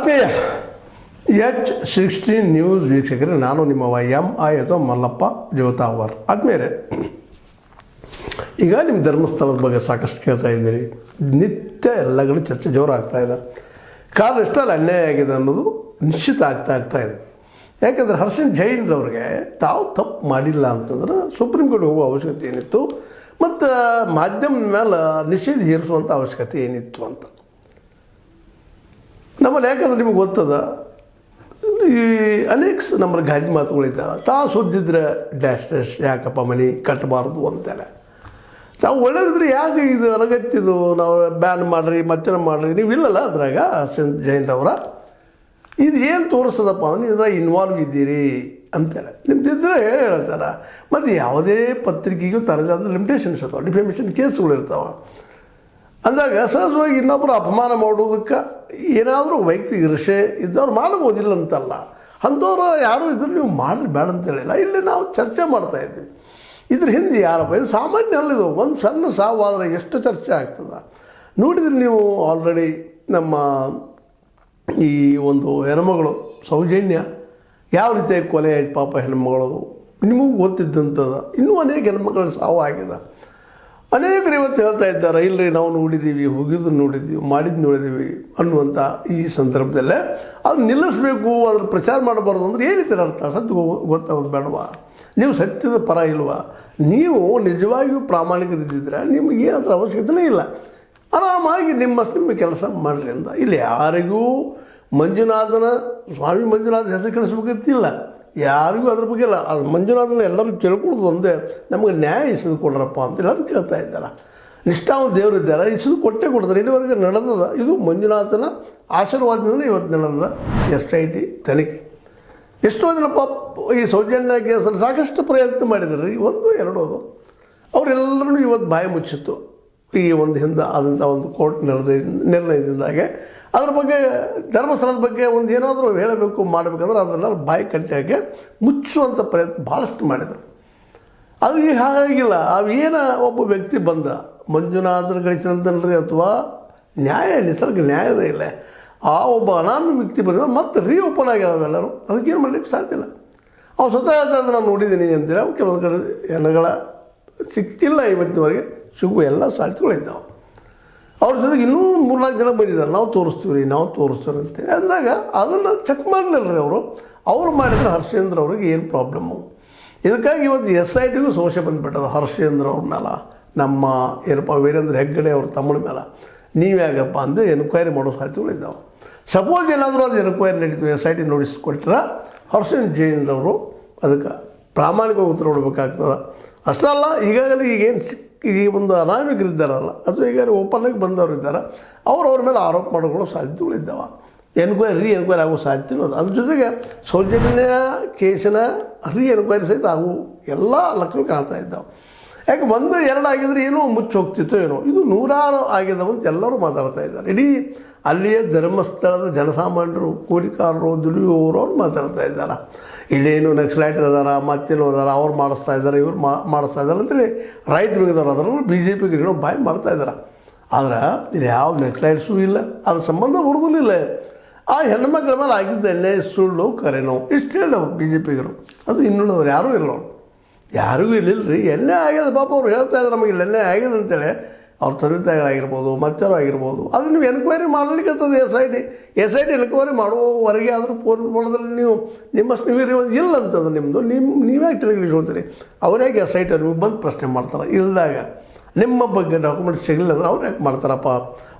ಆತ್ಮೀಯ H16 news ವೀಕ್ಷಕರೇ, ನಾನು ನಿಮ್ಮವ MI ಅಥವಾ ಮಲ್ಲಪ್ಪ ಜೋತಾವರ್. ಆದ್ಮೇಲೆ ಈಗ ನಿಮ್ಮ ಧರ್ಮಸ್ಥಳದ ಬಗ್ಗೆ ಸಾಕಷ್ಟು ಕೇಳ್ತಾ ಇದ್ದೀರಿ. ನಿತ್ಯ ಎಲ್ಲ ಕಡೆ ಚರ್ಚೆ ಜೋರಾಗ್ತಾ ಇದೆ. ಕಾರಣ ಇಷ್ಟಲ್ಲಿ ಅನ್ಯಾಯ ಆಗಿದೆ ಅನ್ನೋದು ನಿಶ್ಚಿತ ಆಗ್ತಾ ಇದೆ. ಯಾಕೆಂದರೆ ಹರ್ಷನ್ ಜೈನ್ರವ್ರಿಗೆ ತಾವು ತಪ್ಪು ಮಾಡಿಲ್ಲ ಅಂತಂದ್ರೆ ಸುಪ್ರೀಂ ಕೋರ್ಟ್ ಹೋಗುವ ಅವಶ್ಯಕತೆ ಏನಿತ್ತು ಮತ್ತು ಮಾಧ್ಯಮದ ಮೇಲೆ ನಿಷೇಧ ಹೇರಿಸುವಂಥ ಅವಶ್ಯಕತೆ ಏನಿತ್ತು ಅಂತ ನಮ್ಮಲ್ಲಿ. ಯಾಕಂದ್ರೆ ನಿಮಗೆ ಗೊತ್ತದ, ಈ ಅನೇಕ ನಮ್ಮಲ್ಲಿ ಗಾಜಿ ಮಾತುಗಳಿದ್ದಾವೆ. ತಾವು ಸುದ್ದಿದ್ರೆ ಡ್ಯಾಶ್ ಯಾಕಪ್ಪ ಮನೆ ಕಟ್ಟಬಾರ್ದು ಅಂತೇಳಿ. ತಾವು ಒಳ್ಳೆಯದಿದ್ರೆ ಯಾಕೆ ಇದು ಅನಗತ್ಯದು ನಾವು ಬ್ಯಾನ್ ಮಾಡಿರಿ ಮತ್ತೆ ಮಾಡಿರಿ, ನೀವು ಇಲ್ಲಲ್ಲ ಅದ್ರಾಗ ಹರ್ಷನ್ ಜೈನ್ರವರ ಇದು ಏನು ತೋರಿಸ್ತದಪ್ಪ ಅಂದ್ರೆ ನೀವು ಇದ್ರಾಗ ಇನ್ವಾಲ್ವ್ ಇದ್ದೀರಿ ಅಂತೇಳಿ. ನಿಮ್ದಿದ್ರೆ ಹೇಳ್ತಾರೆ. ಮತ್ತು ಯಾವುದೇ ಪತ್ರಿಕೆಗೂ ತರದಾದ ಲಿಮಿಟೇಷನ್ಸ್ ಅದಾವೆ, ಡಿಫೆಮೇಷನ್ ಕೇಸ್ಗಳು ಇರ್ತಾವೆ. ಅಂದಾಗ ಸಹಜವಾಗಿ ಇನ್ನೊಬ್ಬರು ಅಪಮಾನ ಮಾಡೋದಕ್ಕೆ ಏನಾದರೂ ವೈಯಕ್ತಿಕ ಈರ್ಷೆ ಇದ್ದವ್ರು ಮಾಡ್ಬೋದಿಲ್ಲ ಅಂತಲ್ಲ. ಅಂಥವ್ರು ಯಾರೂ ಇದ್ರೆ ನೀವು ಮಾಡಿರಿ ಬೇಡ ಅಂತೇಳಿಲ್ಲ. ಇಲ್ಲಿ ನಾವು ಚರ್ಚೆ ಮಾಡ್ತಾಯಿದ್ವಿ. ಇದ್ರ ಹಿಂದೆ ಯಾರಪ್ಪ, ಇದು ಸಾಮಾನ್ಯ ಅಲ್ಲಿದು. ಒಂದು ಸಣ್ಣ ಸಾವಾದರೆ ಎಷ್ಟು ಚರ್ಚೆ ಆಗ್ತದೆ ನೋಡಿದ್ರೆ ನೀವು. ಆಲ್ರೆಡಿ ನಮ್ಮ ಈ ಒಂದು ಹೆಣ್ಮಗಳು ಸೌಜನ್ಯ ಯಾವ ರೀತಿಯಾಗಿ ಕೊಲೆ ಆಯ್ತು ಪಾಪ ಹೆಣ್ಮಗಳದು ನಿಮಗೂ ಗೊತ್ತಿದ್ದಂಥದ್ದು. ಇನ್ನೂ ಅನೇಕ ಹೆಣ್ಮಕ್ಳ ಸಾವು ಆಗಿದೆ. ಅನೇಕರು ಇವತ್ತು ಹೇಳ್ತಾ ಇದ್ದಾರೆ, ಇಲ್ಲರಿ ನಾವು ನೋಡಿದ್ದೀವಿ, ಹೋಗಿದ್ದು ನೋಡಿದ್ದೀವಿ, ಮಾಡಿದ್ದು ನೋಡಿದ್ದೀವಿ ಅನ್ನುವಂಥ ಈ ಸಂದರ್ಭದಲ್ಲೇ ಅದು ನಿಲ್ಲಿಸಬೇಕು, ಅದ್ರ ಪ್ರಚಾರ ಮಾಡಬಾರ್ದು ಅಂದ್ರೆ ಏನಿತ್ತು ಅರ್ಥ? ಸತ್ಯ ಗೊತ್ತಾಗೋದು ಬೇಡವಾ? ನೀವು ಸತ್ಯದ ಪರ ಇಲ್ವಾ? ನೀವು ನಿಜವಾಗಿಯೂ ಪ್ರಾಮಾಣಿಕರಿದ್ದಿದ್ರೆ ನಿಮಗೆ ಏನಾದ್ರೂ ಅವಶ್ಯಕತೆಯೇ ಇಲ್ಲ. ಆರಾಮಾಗಿ ನಿಮ್ಮ ಕೆಲಸ ಮಾಡಿರಿ ಅಂತ. ಇಲ್ಲಿ ಯಾರಿಗೂ ಮಂಜುನಾಥನ ಸ್ವಾಮಿ ಮಂಜುನಾಥ ಹೆಸರು ಕಳಿಸ್ಬೇಕಂತಿಲ್ಲ, ಯಾರಿಗೂ ಅದ್ರ ಬಗ್ಗೆ ಇಲ್ಲ. ಮಂಜುನಾಥನ ಎಲ್ಲರೂ ಕೇಳ್ಕೊಳೋದು ಒಂದೇ, ನಮಗೆ ನ್ಯಾಯ ಇಸಿದು ಕೊಡ್ರಪ್ಪ ಅಂತ ಎಲ್ಲರೂ ಕೇಳ್ತಾ ಇದ್ದಾರೆ. ನಿಷ್ಠಾವಂತ ದೇವರು ಇದ್ದಾರೆ, ಇಸಿದು ಕೊಟ್ಟೇ ಕೊಡ್ತಾರೆ. ಇಲ್ಲಿವರೆಗೆ ನಡೆದದ. ಇದು ಮಂಜುನಾಥನ ಆಶೀರ್ವಾದದಿಂದ ಇವತ್ತು ನಡೆದ SIT ತನಿಖೆ. ಎಷ್ಟೋ ಜನ ಪಾಪ ಈ ಸೌಜನ್ಯ ಕೇಸಲ್ಲಿ ಸಾಕಷ್ಟು ಪ್ರಯತ್ನ ಮಾಡಿದ್ದಾರೆ, ಒಂದು ಎರಡೋ ಅದು. ಅವರೆಲ್ಲರೂ ಇವತ್ತು ಬಾಯಿ ಮುಚ್ಚಿತ್ತು ಈ ಒಂದು ಹಿಂದೆ ಆದಂಥ ಒಂದು ಕೋರ್ಟ್ ನಿರ್ಣಯದಿಂದಾಗೆ. ಅದ್ರ ಬಗ್ಗೆ ಧರ್ಮಸ್ಥಳದ ಬಗ್ಗೆ ಒಂದು ಏನಾದರೂ ಹೇಳಬೇಕು ಮಾಡಬೇಕಂದ್ರೆ ಅದನ್ನೆಲ್ಲ ಬಾಯಿ ಕಟ್ಟಾಕೆ ಮುಚ್ಚುವಂಥ ಪ್ರಯತ್ನ ಭಾಳಷ್ಟು ಮಾಡಿದರು. ಅದು ಈಗ ಹಾಗಾಗಿಲ್ಲ. ಅವೇನು ಒಬ್ಬ ವ್ಯಕ್ತಿ ಬಂದ ಮಂಜುನಾಥನ ಗಳಿಸಿದಂತಲ್ರಿ, ಅಥವಾ ನ್ಯಾಯ ನಿಸರ್ಗ ನ್ಯಾಯದ ಇಲ್ಲ, ಆ ಒಬ್ಬ ಅನಾಮಿ ವ್ಯಕ್ತಿ ಬಂದ ಮತ್ತೆ ಓಪನ್ ಆಗ್ಯಾವೆಲ್ಲರೂ. ಅದಕ್ಕೇನು ಮಾಡಲಿಕ್ಕೆ ಸಾಧ್ಯ ಇಲ್ಲ. ಅವ್ನು ಸ್ವತಃ ಹೇಳ್ತಾರೆ, ನಾನು ನೋಡಿದ್ದೀನಿ ಅಂತೇಳಿ. ಅವು ಕೆಲವೊಂದು ಕಡೆ ಹೆಣ್ಣುಗಳ ಸಿಕ್ತಿಲ್ಲ, ಇವತ್ತಿನವರೆಗೆ ಸಿಗುವ ಎಲ್ಲ ಸಾಧ್ಯತೆಗಳಿದ್ದಾವೆ. ಅವ್ರ ಜೊತೆಗೆ ಇನ್ನೂ 3-4 ಜನ ಬಂದಿದ್ದಾರೆ, ನಾವು ತೋರಿಸ್ತೀವಿ ಅಂತ ಅಂದಾಗ ಅದನ್ನು ಚೆಕ್ ಮಾಡಲಿಲ್ಲ ರೀ ಅವರು ಮಾಡಿದ್ರೆ ಹರ್ಷೇಂದ್ರ ಅವ್ರಿಗೆ ಏನು ಪ್ರಾಬ್ಲಮ್ಮು. ಇದಕ್ಕಾಗಿ ಇವತ್ತು SITಗೂ ಸಮಸ್ಯೆ ಬಂದುಬಿಟ್ಟದ ಹರ್ಷೇಂದ್ರ ಅವ್ರ ಮೇಲೆ, ನಮ್ಮ ಏನಪ್ಪ ವೀರೇಂದ್ರ ಹೆಗ್ಗಡೆ ಅವ್ರ ತಮ್ಮನ ಮೇಲೆ. ನೀವ್ಯಾಗಪ್ಪ ಅಂದರೆ ಎನ್ಕ್ವೈರಿ ಮಾಡೋ ಸಾಧ್ಯತೆಗಳಿದ್ದಾವೆ. ಸಪೋಸ್ ಏನಾದರೂ ಅದು ಎನ್ಕ್ವೈರಿ ನಡೀತು, SIT ನೋಟಿಸ್ ಕೊಟ್ಟರೆ ಹರ್ಷನ್ ಜೈನ್ರವರು ಅದಕ್ಕೆ ಪ್ರಾಮಾಣಿಕವಾಗಿ ಉತ್ತರ ಕೊಡಬೇಕಾಗ್ತದೆ. ಅಷ್ಟೇ ಅಲ್ಲ, ಈಗಾಗಲೇ ಈಗೇನು ಈ ಒಂದು ಅನಾಮಿಕರಿದ್ದಾರಲ್ಲ, ಅಥವಾ ಈಗ ಓಪನ್ನಾಗಿ ಬಂದವರು ಇದ್ದಾರೆ, ಅವ್ರ ಮೇಲೆ ಆರೋಪ ಮಾಡಿಕೊಳ್ಳೋ ಸಾಧ್ಯತೆಗಳಿದ್ದಾವೆ. ಎನ್ಕ್ವೈರಿ ಆಗೋ ಸಾಧ್ಯತೆ ಅದು. ಅದ್ರ ಜೊತೆಗೆ ಸೌಜನ್ಯ ಕೇಸಿನ ಎನ್ಕ್ವೈರಿ ಸಹಿತ ಆಗೋ ಎಲ್ಲ ಲಕ್ಷಣ ಕಾಣ್ತಾ ಇದ್ದಾವೆ. ಯಾಕೆ 1-2 ಆಗಿದ್ರೆ ಏನೋ ಮುಚ್ಚಿ ಹೋಗ್ತಿತ್ತೋ ಏನೋ, ಇದು 100 ಆಗಿದ್ದಾವಂತ ಎಲ್ಲರೂ ಮಾತಾಡ್ತಾ ಇದ್ದಾರೆ. ಇಡೀ ಅಲ್ಲಿಯೇ ಧರ್ಮಸ್ಥಳದ ಜನಸಾಮಾನ್ಯರು, ಕೂಲಿಕಾರರು, ದುಡಿಯುವವರು ಅವ್ರು ಮಾತಾಡ್ತಾ ಇದ್ದಾರೆ. ಇಲ್ಲೇನು ನಕ್ಸಲೈಟರ್ ಅದಾರ, ಮತ್ತೇನೋ ಅದಾರ, ಅವ್ರು ಮಾಡಿಸ್ತಾ ಇದ್ದಾರೆ, ಇವ್ರು ಮಾಡಿಸ್ತಾ ಇದ್ದಾರೆ ಅಂತೇಳಿ ರೈಟ್ ವಿಂಗದವ್ರು ಅದರಲ್ಲೂ BJP ಏನೋ ಬಾಯಿ ಮಾಡ್ತಾ ಇದ್ದಾರೆ. ಆದ್ರೆ ಇಲ್ಲಿ ಯಾವ ನಕ್ಸಲೈಟ್ಸೂ ಇಲ್ಲ, ಅದ್ರ ಸಂಬಂಧ ಬರೋದಿಲ್ಲ. ಆ ಹೆಣ್ಮಕ್ಳ ಮೇಲೆ ಆಗಿದ್ದ ಅನ್ಯಾಯ ಸುಳ್ಳು ಕರೆನೋ ಇಷ್ಟು ಹೇಳಿ BJPಗರು. ಅದು ಇನ್ನುಳಿದವ್ರು ಯಾರೂ ಇಲ್ಲವ್ರು, ಯಾರಿಗೂ ಇಲ್ಲಿಲ್ಲರಿ. ಎಣ್ಣೆ ಆಗ್ಯದ ಪಾಪ ಅವ್ರು ಹೇಳ್ತಾ ಇದ್ದಾರೆ, ನಮಗೆ ಇಲ್ಲಿ ಎಣ್ಣೆ ಆಗಿದೆ ಅಂತೇಳಿ. ಅವ್ರ ತಂದೆ ತಾಯಿಗಳಾಗಿರ್ಬೋದು, ಮತ್ತಾರು ಆಗಿರ್ಬೋದು. ಅದು ನೀವು ಎನ್ಕ್ವೈರಿ ಮಾಡಲಿಕ್ಕತ್ತದ SIT ಎನ್ಕ್ವೈರಿ ಮಾಡುವವರೆಗೆ ಆದರೂ ಫೋನ್ ಮಾಡಿದ್ರೆ ನೀವು ನಿಮ್ಮಷ್ಟು ನೀವು ಇಲ್ಲ ಅಂತಂದ್ರೆ ನಿಮ್ಮದು ನೀವ್ಯಾಕೆ ತಿಳಿಸ್ಕೊಳ್ತೀರಿ? ಅವ್ರ್ಯಾಕೆ SIT ನಿಮಗೆ ಬಂದು ಪ್ರಶ್ನೆ ಮಾಡ್ತಾರೆ. ಇಲ್ಲದಾಗ ನಿಮ್ಮ ಬಗ್ಗೆ ಡಾಕ್ಯುಮೆಂಟ್ ಸಿಗಲಿಲ್ಲ ಅಂದ್ರೆ ಅವ್ರು ಯಾಕೆ ಮಾಡ್ತಾರಪ್ಪ?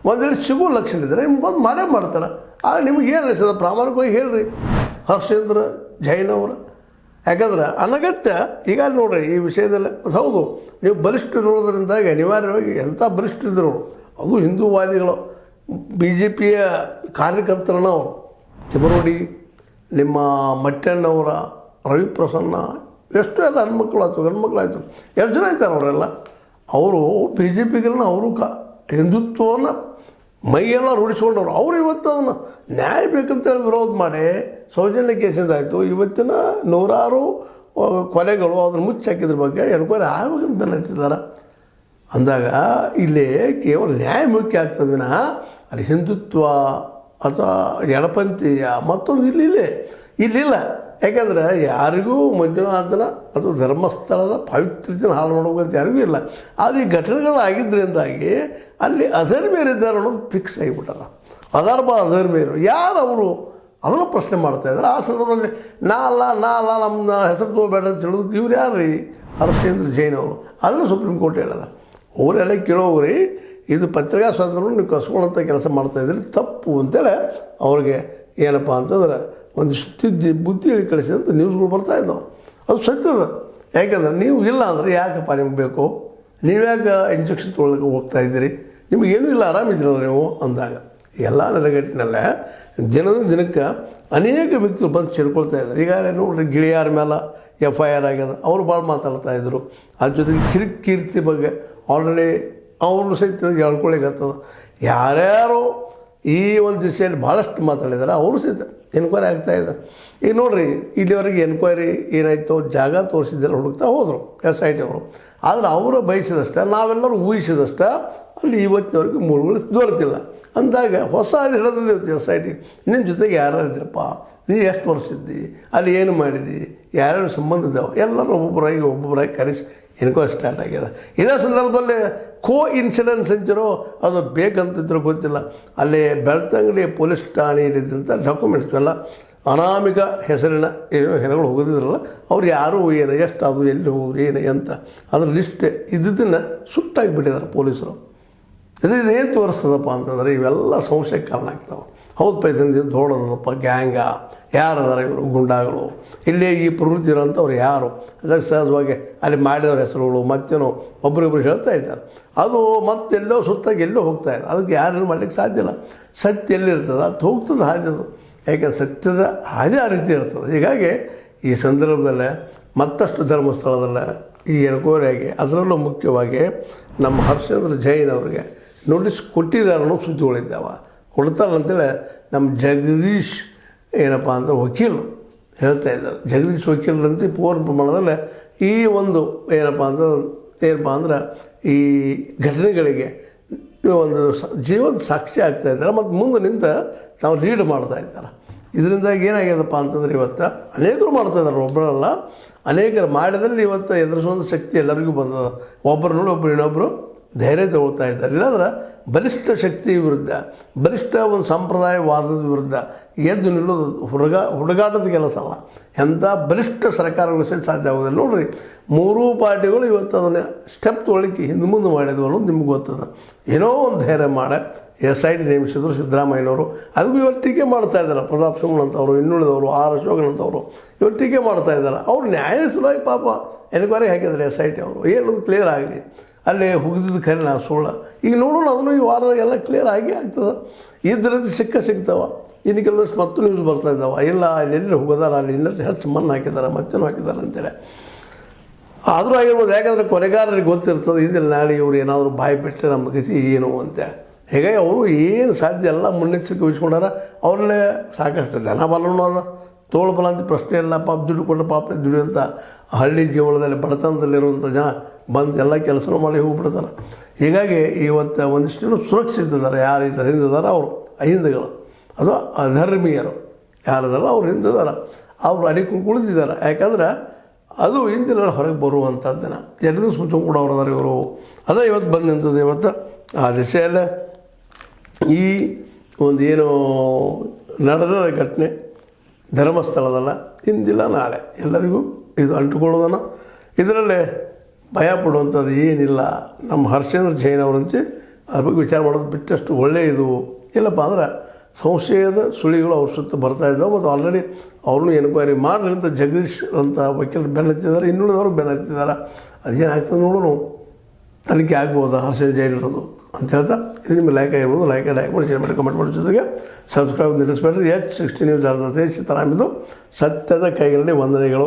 ಒಂದು ವೇಳೆ ಸಿಗೋ ಲಕ್ಷಣ ಇದ್ದರೆ ನಿಮ್ಗೆ ಬಂದು ಮಾಡೇ ಮಾಡ್ತಾರೆ. ಆಗ ನಿಮಗೆ ಏನು ಅನಿಸ್ತದ? ಪ್ರಾಮಾಣಿಕವಾಗಿ ಹೇಳ್ರಿ ಹರ್ಷೇಂದ್ರ ಜೈನ್ ಅವರು. ಯಾಕಂದ್ರೆ ಅನಗತ್ಯ ಈಗ ನೋಡ್ರಿ ಈ ವಿಷಯದಲ್ಲಿ. ಹೌದು, ನೀವು ಬಲಿಷ್ಠರಿರೋದ್ರಿಂದಾಗಿ ಅನಿವಾರ್ಯವಾಗಿ ಎಂಥ ಬಲಿಷ್ಠರಿದ್ರು ಅದು ಹಿಂದೂವಾದಿಗಳು, BJPಯ ಕಾರ್ಯಕರ್ತರನ್ನ ಅವರು. ತಿಮರೋಡಿ, ನಿಮ್ಮ ಮಟ್ಟಣ್ಣವರ, ರವಿ ಪ್ರಸನ್ನ, ಎಷ್ಟು ಎಲ್ಲ ಹೆಣ್ಮಕ್ಳಾಯ್ತು ಗಂಡ್ಮಕ್ಳಾಯ್ತು, ಎಷ್ಟು ಜನ ಇದ್ದಾರೆ ಅವರೆಲ್ಲ. ಅವರು BJPಗಳನ್ನ ಅವರು ಹಿಂದುತ್ವವನ್ನು ಮೈಯೆಲ್ಲ ರೂಢಿಸ್ಕೊಂಡವ್ರು. ಅವರು ಇವತ್ತು ಅದನ್ನು ನ್ಯಾಯ ಬೇಕಂತೇಳಿ ವಿರೋಧ ಮಾಡಿ ಸೌಜನ್ಯ ಕೇಸಿಂದ ಆಯಿತು. ಇವತ್ತಿನ 100 ಕೊಲೆಗಳು ಅದನ್ನು ಮುಚ್ಚಾಕಿದ್ರ ಬಗ್ಗೆ ಎನ್ಕ್ವೈರಿ ಆಗಬೇಕಂತ ಬೆನ್ನತ್ತಿದ್ದಾರೆ. ಅಂದಾಗ ಇಲ್ಲಿ ಕೇವಲ ನ್ಯಾಯ ಮುಖ್ಯ ಆಗ್ತದೆ ವಿನಃ ಅಲ್ಲಿ ಹಿಂದುತ್ವ ಅಥವಾ ಎಡಪಂಥೀಯ ಮತ್ತೊಂದು ಇಲ್ಲಿಲ್ಲ. ಯಾಕಂದ್ರೆ ಯಾರಿಗೂ ಮಂಜುನಾಥನ ಅಥವಾ ಧರ್ಮಸ್ಥಳದ ಪಾವಿತ್ರ್ಯತೆನ ಹಾಳು ಮಾಡ್ಬೇಕಂತ ಯಾರಿಗೂ ಇಲ್ಲ. ಆದರೆ ಈ ಘಟನೆಗಳಾಗಿದ್ದರಿಂದಾಗಿ ಅಲ್ಲಿ ಅಧರ್ಮೀಯರಿದ್ದಾರೆ ಅನ್ನೋದು ಫಿಕ್ಸ್ ಆಗಿಬಿಟ್ಟದ. ಅಧರ್ಮೀಯರು ಯಾರು ಅವರು ಅದನ್ನು ಪ್ರಶ್ನೆ ಮಾಡ್ತಾಯಿದ್ದಾರೆ. ಆ ಸಂದರ್ಭದಲ್ಲಿ ನಾ ಅಲ್ಲ ನಮ್ಮ ಹೆಸರು ತಗೋಬೇಡ ಅಂತ ಹೇಳೋದಕ್ಕೆ ಇವ್ರು ಯಾರು ರೀ? ಹರ್ಷೇಂದ್ರ ಜೈನ್ ಅವರು. ಅದನ್ನು ಸುಪ್ರೀಂ ಕೋರ್ಟ್ ಹೇಳದ. ಅವರೆಲ್ಲ ಕೇಳೋಗ್ರಿ, ಇದು ಪತ್ರಿಕಾ ಸ್ವಾತಂತ್ರ್ಯವನ್ನು ನೀವು ಕಸ್ಕೊಳ್ಳೋಂಥ ಕೆಲಸ ಮಾಡ್ತಾಯಿದ್ರಿ, ತಪ್ಪು ಅಂತೇಳಿ ಅವ್ರಿಗೆ ಏನಪ್ಪ ಅಂತಂದ್ರೆ ಒಂದಿಷ್ಟು ಬುದ್ಧಿ ಹೇಳಿ ಕಳಿಸಿದಂಥ ನ್ಯೂಸ್ಗಳು ಬರ್ತಾಯಿದ್ದಾವೆ. ಅದು ಸತ್ಯದ. ಯಾಕೆಂದ್ರೆ ನೀವು ಇಲ್ಲ ಅಂದರೆ ಯಾಕಪ್ಪ ನಿಮ್ಗೆ ಬೇಕು? ನೀವ್ಯಾಕೆ ಇಂಜೆಕ್ಷನ್ ತೊಗೊಳಕ್ಕೆ ಹೋಗ್ತಾಯಿದ್ದೀರಿ? ನಿಮಗೇನೂ ಇಲ್ಲ, ಆರಾಮಿದ್ದೀರಲ್ಲ ನೀವು ಅಂದಾಗ ಎಲ್ಲ ನೆಲೆಗಟ್ಟಿನಲ್ಲೇ ದಿನಕ್ಕೆ ಅನೇಕ ವ್ಯಕ್ತಿಗಳು ಬಂದು ಸೇರ್ಕೊಳ್ತಾ ಇದ್ದಾರೆ. ಈಗಾಗಲೇ ನೋಡ್ರಿ, ಗಿಳಿಯಾರ ಮೇಲೆ FIR ಆಗ್ಯದ. ಅವರು ಭಾಳ ಮಾತಾಡ್ತಾಯಿದ್ರು. ಅದ್ರ ಜೊತೆಗೆ ಕೀರ್ತಿ ಬಗ್ಗೆ ಆಲ್ರೆಡಿ ಅವರು ಸಹಿತ ಹೇಳ್ಕೊಳ್ಳಿಕ್ಕತ್ತದ. ಯಾರ್ಯಾರು ಈ ಒಂದು ದಿಶೆಯಲ್ಲಿ ಭಾಳಷ್ಟು ಮಾತಾಡಿದ್ದಾರೆ ಅವರು ಸಹಿತ ಎನ್ಕ್ವೈರಿ ಆಗ್ತಾಯಿದೆ. ಈಗ ನೋಡಿರಿ, ಇಲ್ಲಿವರೆಗೆ ಎನ್ಕ್ವೈರಿ ಏನಾಯಿತು, ಜಾಗ ತೋರಿಸಿದ್ದೆಲ್ಲ ಹುಡುಕ್ತಾ ಹೋದರು SIT ಅವರು. ಆದರೆ ಅವರು ಬಯಸಿದಷ್ಟ, ನಾವೆಲ್ಲರೂ ಊಹಿಸಿದಷ್ಟ ಅಲ್ಲಿ ಇವತ್ತಿನವರೆಗೂ ಮೂಲಗಳು ದೊರೆತಿಲ್ಲ. ಅಂದಾಗ ಹೊಸ ಹಿಡಿದಿರ್ತೀವಿ SIT. ನಿನ್ನ ಜೊತೆಗೆ ಯಾರು ಇದ್ರಪ್ಪ, ನೀ ಎಷ್ಟು ವರ್ಷ ಇದ್ದಿ, ಅಲ್ಲಿ ಏನು ಮಾಡಿದಿ, ಯಾರ್ಯಾರು ಸಂಬಂಧ ಇದ್ದಾವೆ, ಎಲ್ಲರೂ ಒಬ್ಬೊಬ್ಬರಾಗಿ ಕರೆಸಿ ಎನ್ಕ್ವೈರಿ ಸ್ಟಾರ್ಟ್ ಆಗ್ಯದ. ಇದೇ ಸಂದರ್ಭದಲ್ಲಿ ಇನ್ಸಿಡೆನ್ಸ್ ಅಂತಿರೋ ಅದು ಬೇಕಂತಿದ್ರು ಗೊತ್ತಿಲ್ಲ. ಅಲ್ಲಿ ಬೆಳ್ತಂಗಡಿ ಪೊಲೀಸ್ ಠಾಣೆಯಲ್ಲಿದ್ದಂಥ ಡಾಕ್ಯುಮೆಂಟ್ಸ್ ಎಲ್ಲ ಅನಾಮಿಕ ಹೆಸರಿನ ಹೆಣಗಳು ಹೋಗೋದಿದ್ರಲ್ಲ, ಅವ್ರು ಯಾರು ಏನು, ಎಷ್ಟು ಅದು, ಎಲ್ಲಿ ಹೋದ್ರು, ಏನು ಅಂತ ಅದ್ರ ಲಿಸ್ಟ್ ಇದ್ದನ್ನು ಸುಟ್ಟಾಗಿಬಿಟ್ಟಿದ್ದಾರೆ ಪೊಲೀಸರು. ಏನು ತೋರಿಸ್ತದಪ್ಪ ಅಂತಂದರೆ ಇವೆಲ್ಲ ಸಂಶಯಕ್ಕೆ ಕಾರಣ ಆಗ್ತಾವೆ. ಹೌದು ಪೈಸಂದು ದೊಡ್ಡದಪ್ಪ ಗ್ಯಾಂಗ, ಯಾರದಾರ ಇವರು ಗುಂಡಾಗಳು, ಇಲ್ಲೇ ಈ ಪ್ರವೃತ್ತಿ ಇರೋಂಥವ್ರು ಯಾರು, ಅದಕ್ಕೆ ಸಹಜವಾಗಿ ಅಲ್ಲಿ ಮಾಡಿದವ್ರ ಹೆಸರುಗಳು ಮತ್ತೇನೋ ಒಬ್ರಿಗೊಬ್ರು ಹೇಳ್ತಾ ಇದ್ದಾರೆ. ಅದು ಮತ್ತೆಲ್ಲೋ ಸುತ್ತಾಗಿ ಎಲ್ಲೋ ಹೋಗ್ತಾ ಇದೆ. ಅದಕ್ಕೆ ಯಾರೇನು ಮಾಡಲಿಕ್ಕೆ ಸಾಧ್ಯ ಇಲ್ಲ. ಸತ್ಯ ಎಲ್ಲಿರ್ತದೆ ಅದು ಹೋಗ್ತದೆ ಹಾದಿ. ಅದು ಯಾಕೆಂದ್ರೆ ಸತ್ಯದ ಹಾದಿ ಆ ರೀತಿ ಇರ್ತದೆ. ಹೀಗಾಗಿ ಈ ಸಂದರ್ಭದಲ್ಲೇ ಮತ್ತಷ್ಟು ಧರ್ಮಸ್ಥಳದಲ್ಲೇ ಈ ಎನ್ಕ್ವೈರಿಯಾಗಿ ಅದರಲ್ಲೂ ಮುಖ್ಯವಾಗಿ ನಮ್ಮ ಹರ್ಷೇಂದ್ರ ಜೈನ್ ಅವರಿಗೆ ನೋಟಿಸ್ ಕೊಟ್ಟಿದ್ದಾರೆ ಅನ್ನೋ ಸುದ್ದಿಗಳಿದ್ದಾವೆ. ಕೊಡ್ತಾರಂತೇಳಿ ನಮ್ಮ ಜಗದೀಶ್ ಏನಪ್ಪ ಅಂತ ವಕೀಲರು ಹೇಳ್ತಾ ಇದ್ದಾರೆ. ಜಗದೀಶ್ ವಕೀಲರಂತೆ ಪೂರ್ಣ ಪ್ರಮಾಣದಲ್ಲಿ ಈ ಒಂದು ಏನಪ್ಪ ಅಂದ್ರೆ ಈ ಘಟನೆಗಳಿಗೆ ಒಂದು ಜೀವದ ಸಾಕ್ಷಿ ಆಗ್ತಾಯಿದ್ದಾರೆ ಮತ್ತು ಮುಂದೆ ನಿಂತ ತಾವು ಲೀಡ್ ಮಾಡ್ತಾ ಇದ್ದಾರೆ. ಇದರಿಂದಾಗಿ ಏನಾಗ್ಯದಪ್ಪ ಅಂತಂದ್ರೆ ಇವತ್ತು ಅನೇಕರು ಮಾಡ್ತಾಯಿದ್ದಾರೆ, ಒಬ್ಬರಲ್ಲ ಅನೇಕರು ಮಾಡಿದಲ್ಲಿ ಇವತ್ತು ಎದುರಿಸುವಂಥ ಶಕ್ತಿ ಎಲ್ಲರಿಗೂ ಬಂದದ. ಒಬ್ಬರು ನೋಡಿ ಒಬ್ಬರು ಇನ್ನೊಬ್ಬರು ಧೈರ್ಯ ತಗೊಳ್ತಾ ಇದ್ದಾರೆ. ಇಲ್ಲಾಂದ್ರೆ ಬಲಿಷ್ಠ ಶಕ್ತಿ ವಿರುದ್ಧ, ಬಲಿಷ್ಠ ಒಂದು ಸಂಪ್ರದಾಯವಾದದ ವಿರುದ್ಧ ಎದ್ದು ನಿಲ್ಲೋದು ಹುಡುಗಾಟದ ಕೆಲಸ ಅಲ್ಲ. ಎಂಥ ಬಲಿಷ್ಠ ಸರ್ಕಾರಗಳು ಸಹಿತ ಸಾಧ್ಯ ಆಗೋದಿಲ್ಲ. ನೋಡಿರಿ, ಮೂರೂ ಪಾರ್ಟಿಗಳು ಇವತ್ತು ಅದನ್ನು ಸ್ಟೆಪ್ ತೊಗೊಳ್ಳಿಕ್ಕೆ ಹಿಂದೆ ಮುಂದೆ ಮಾಡಿದ್ವು ಅನ್ನೋದು ನಿಮ್ಗೆ ಗೊತ್ತದ. ಏನೋ ಒಂದು ಧೈರ್ಯ ಮಾಡಿ SIT ನೇಮಿಸಿದ್ರು ಸಿದ್ದರಾಮಯ್ಯನವರು. ಅದಕ್ಕೂ ಇವತ್ತು ಟೀಕೆ ಮಾಡ್ತಾಯಿದ್ದಾರೆ. ಪ್ರತಾಪ್ ಸಿಂಗ್ ಅಂತವರು, ಇನ್ನುಳಿದವರು, ಅಶೋಕನ್ ಅಂತವರು ಇವತ್ತು ಟೀಕೆ ಮಾಡ್ತಾಯಿದ್ದಾರೆ. ಅವ್ರು ನ್ಯಾಯ ಸಲುವಾಗಿ ಪಾಪ ಎನ್ಕ್ವೈರಿ ಹಾಕಿದ್ದಾರೆ SIT ಅವರು. ಏನದು ಕ್ಲಿಯರ್ ಆಗಲಿ, ಅಲ್ಲೇ ಹುಗಿದಿದ್ದು ಖರೆ ನಾವು ಸುಳ್ಳು. ಈಗ ನೋಡೋಣ, ಅದನ್ನು ಈ ವಾರದಾಗೆಲ್ಲ ಕ್ಲಿಯರ್ ಆಗಿ ಆಗ್ತದೆ. ಇದರಿಂದ ಸಿಗ್ತಾವೆ. ಇನ್ನು ಕೆಲವಷ್ಟು ಮತ್ತು ನ್ಯೂಸ್ ಬರ್ತಾಯಿದ್ದಾವೆ, ಇಲ್ಲ ಅಲ್ಲಿ ಹೋಗೋದಾರ, ಅಲ್ಲಿ ಇನ್ನಷ್ಟು ಹೆಚ್ಚು ಮಣ್ಣು ಹಾಕಿದ್ದಾರೆ, ಮತ್ತೇನು ಹಾಕಿದ್ದಾರೆ ಅಂತೇಳಿ. ಆದರೂ ಆಗಿರ್ಬೋದು. ಯಾಕಂದರೆ ಕೊನೆಗಾರರಿಗೆ ಗೊತ್ತಿರ್ತದೆ, ಇದರಲ್ಲಿ ನಾಳೆ ಇವರು ಏನಾದರೂ ಬಾಯಿ ಬಿಟ್ಟರೆ ನಮ್ಮ ಗತಿ ಏನು ಅಂತ. ಹೀಗಾಗಿ ಅವರು ಏನು ಸಾಧ್ಯ ಎಲ್ಲ ಮುನ್ನೆಚ್ಚರಿಕೆ ವಹಿಸ್ಕೊಂಡಾರ. ಅವರಲ್ಲೇ ಸಾಕಷ್ಟು ಜನ ಬಲನೂ ಅದ, ತೋಳ್ಬಲ ಅಂತ ಪ್ರಶ್ನೆ ಇಲ್ಲ. ಪಾಪ ದುಡ್ಡು ಕೊಟ್ಟರೆ ಪಾಪ ದುಡಿಯುವಂಥ ಹಳ್ಳಿ ಜೀವನದಲ್ಲಿ ಬಡತನದಲ್ಲಿರುವಂಥ ಜನ ಬಂದು ಎಲ್ಲ ಕೆಲಸನೂ ಮಾಡಿ ಹೋಗ್ಬಿಡ್ತಾರೆ. ಹೀಗಾಗಿ ಇವತ್ತು ಒಂದಿಷ್ಟು ಸುರಕ್ಷಿತದಾರೆ. ಯಾರು ಇದರ ಹಿಂದಿದ್ದಾರೆ ಅವರು ಹಿಂದೆಗಳು, ಅದು ಅಧರ್ಮೀಯರು ಯಾರದಾರ ಅವ್ರು ಹಿಂದಿದ್ದಾರೆ, ಅವರು ಅಡಿಕೊಂಡು ಕುಳಿತಿದ್ದಾರೆ. ಯಾಕಂದ್ರೆ ಅದು ಹಿಂದಿನ ಹೊರಗೆ ಬರುವಂಥದ್ದು ದಿನ. 2 ದಿವಸ ಮುಂಚೆ ಕೂಡ ಅವ್ರದಾರ ಇವರು. ಅದೇ ಇವತ್ತು ಬಂದು ನಿಂತದ್ದು. ಇವತ್ತು ಆ ದಿಶೆಯಲ್ಲೇ ಈ ಒಂದು ಏನು ನಡೆದ ಘಟನೆ ಧರ್ಮಸ್ಥಳದಲ್ಲ, ಇಂದಿಲ್ಲ ನಾಳೆ ಎಲ್ಲರಿಗೂ ಇದು ಅಂಟುಕೊಳ್ಳೋದನ್ನು. ಇದರಲ್ಲೇ ಭಯ ಪಡುವಂಥದ್ದು ಏನಿಲ್ಲ. ನಮ್ಮ ಹರ್ಷೇಂದ್ರ ಜೈನ್ ಅವರಂತೆ ಅದ್ರ ಬಗ್ಗೆ ವಿಚಾರ ಮಾಡೋದು ಬಿಟ್ಟಷ್ಟು ಒಳ್ಳೆಯದು. ಇಲ್ಲಪ್ಪ ಅಂದ್ರೆ ಸಂಶಯದ ಸುಳಿಗಳು ಅವ್ರ ಸುತ್ತ ಬರ್ತಾಯಿದ್ದಾವೆ. ಮತ್ತು ಆಲ್ರೆಡಿ ಅವ್ರನ್ನೂ ಎನ್ಕ್ವೈರಿ ಮಾಡಿದಂಥ ಜಗದೀಶ್ ಅಂತ ವಕೀಲರು ಬೆನ್ನತ್ತಿದ್ದಾರೆ, ಇನ್ನುಳಿದವರು ಬೆನ್ನತ್ತಿದ್ದಾರೆ. ಅದೇನಾಗ್ತದೆ ನೋಡೋಣ, ತನಿಖೆ ಆಗ್ಬೋದು ಹರ್ಷೇಂದ್ರ ಜೈನ್ ಇರೋದು ಅಂತ ಹೇಳ್ತಾ. ಇದು ನಿಮಗೆ ಲೈಕ್ ಆಗಿರ್ಬೋದು. ಲೈಕ್ ಮಾಡಿ, ಶೇರ್ ಮಾಡಿ, ಕಮೆಂಟ್ ಮಾಡೋ ಜೊತೆಗೆ ಸಬ್ಸ್ಕ್ರೈಬ್ ನಿಲ್ಲಿಸ್ಬೇಡ್ರಿ. H60 ನ್ಯೂಸ್ ಅರ್ಧತೆ ಸಿದ್ದರಾಮಯ್ಯದು ಸತ್ಯದ ಕೈಗಳಲ್ಲಿ ವಂದನೆಗಳು.